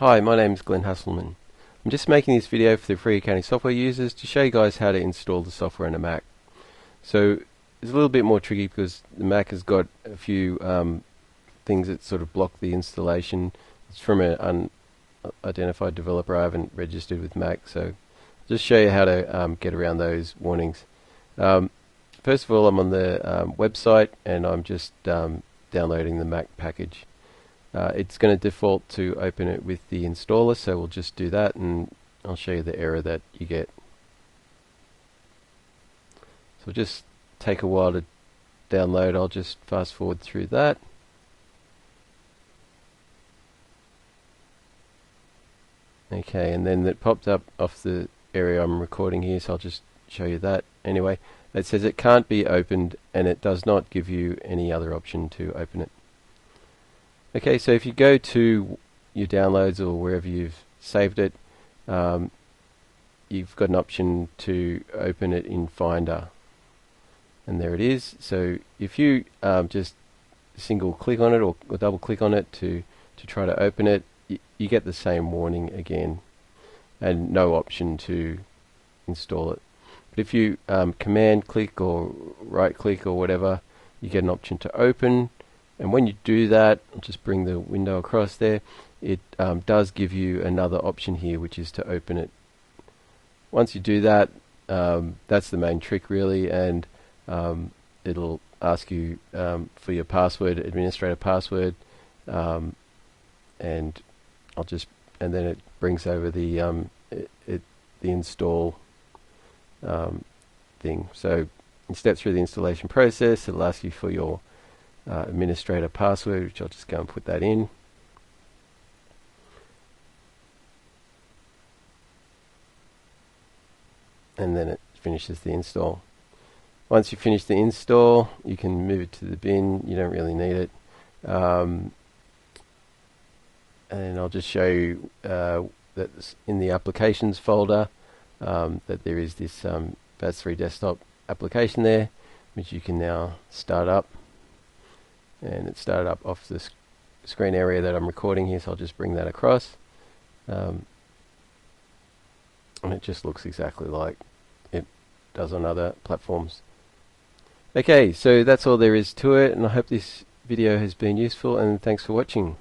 Hi, my name is Glenn Hasselman. I'm just making this video for the free accounting software users to show you guys how to install the software on a Mac. So it's a little bit more tricky because the Mac has got a few things that sort of block the installation. It's from an unidentified developer. I haven't registered with Mac, so I'll just show you how to get around those warnings. First of all, I'm on the website and I'm just downloading the Mac package. It's going to default to open it with the installer, so we'll just do that and I'll show you the error that you get. So it'll just take a while to download. I'll just fast forward through that. Okay, and then it popped up off the area I'm recording here, so I'll just show you that. Anyway, it says it can't be opened and it does not give you any other option to open it. Okay, so if you go to your downloads or wherever you've saved it, you've got an option to open it in Finder. And there it is. So if you just single click on it or double click on it to try to open it, you get the same warning again and no option to install it. But if you command click or right click or whatever, you get an option to open. And when you do that, I'll just bring the window across there, it does give you another option here, which is to open it. Once you do that, that's the main trick really, and it'll ask you for your password, administrator password, and then it brings over the install thing. So you step through the installation process, it'll ask you for your administrator password, which I'll just go and put that in. And then it finishes the install. Once you finish the install, you can move it to the bin. You don't really need it. And I'll just show you that in the applications folder that there is this Baz3 desktop application there, which you can now start up. And it started up off the screen area that I'm recording here, so I'll just bring that across. And it just looks exactly like it does on other platforms. Okay, so that's all there is to it, and I hope this video has been useful, and thanks for watching.